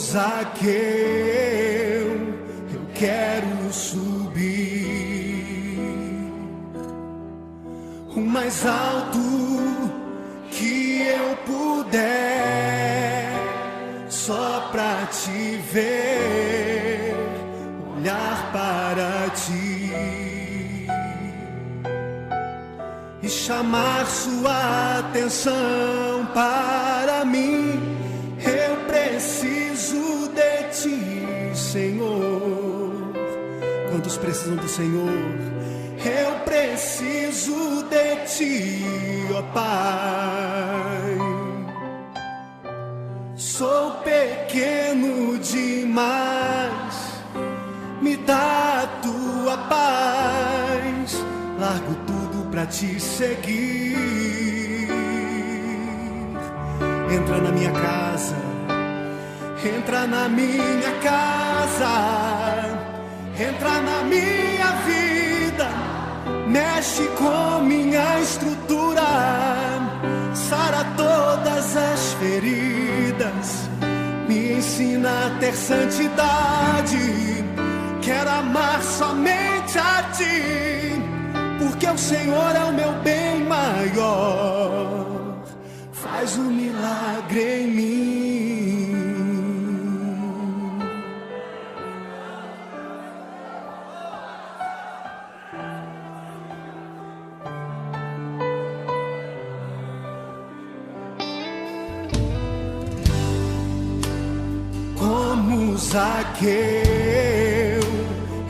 Zaqueu, eu quero subir o mais alto que eu puder, só pra te ver, olhar para ti e chamar sua atenção para mim. Eu preciso de ti, Senhor. Quantos precisam do Senhor? Eu preciso de ti, ó Pai. Sou pequeno demais, me dá a tua paz. Largo tudo pra te seguir. Entra na minha casa, entra na minha casa, entra na minha vida, mexe com minha estrutura, sara todas as feridas, me ensina a ter santidade. Quero amar somente a ti, porque o Senhor é o meu bem maior. Faz um milagre em mim. Como Zaqueu,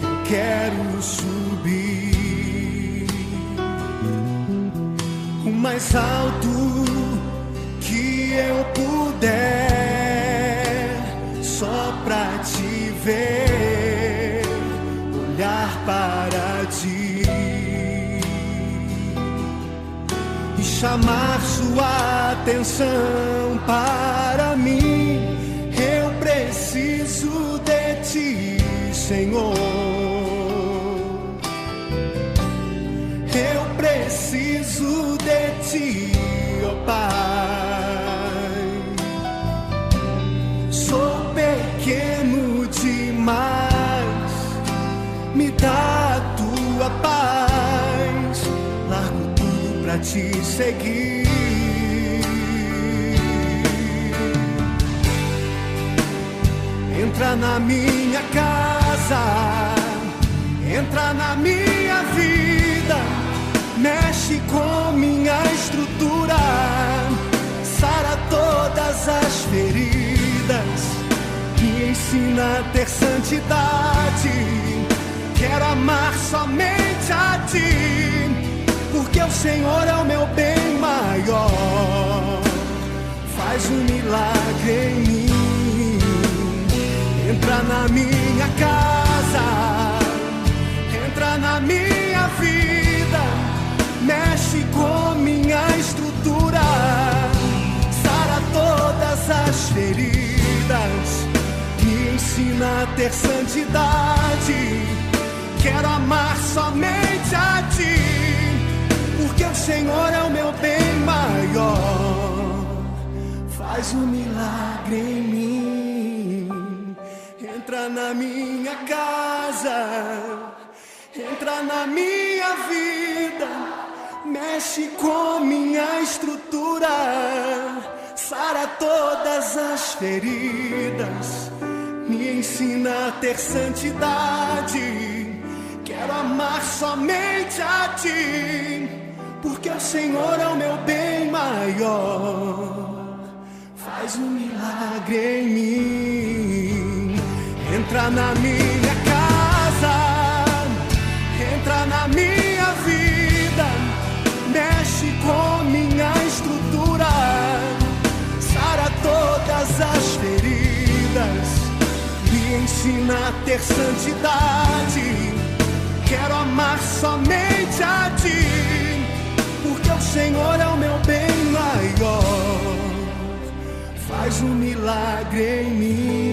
eu quero subir o mais alto que eu puder, só pra te ver, olhar para ti e chamar sua atenção para mim. Eu preciso de ti, Senhor. Eu preciso de ti, ó Pai. Sou pequeno demais, me dá a tua paz. Largo tudo pra te seguir. Entra na minha casa, entra na minha vida, mexe com minha estrutura, sara todas as feridas, me ensina a ter santidade. Quero amar somente a ti, porque o Senhor é o meu bem maior. Faz um milagre em mim. Entra na minha casa, entra na minha vida, mexe com minha estrutura, sara todas as feridas, me ensina a ter santidade. Quero amar somente a ti, porque o Senhor é o meu bem maior. Faz um milagre em mim. Entra na minha casa, entra na minha vida, mexe com minha estrutura, sara todas as feridas, me ensina a ter santidade. Quero amar somente a ti, porque o Senhor é o meu bem maior. Faz um milagre em mim. Entra na minha casa, entra na minha vida, mexe com minha estrutura, sara todas as feridas, me ensina a ter santidade. Quero amar somente a ti, porque o Senhor é o meu bem maior. Faz um milagre em mim.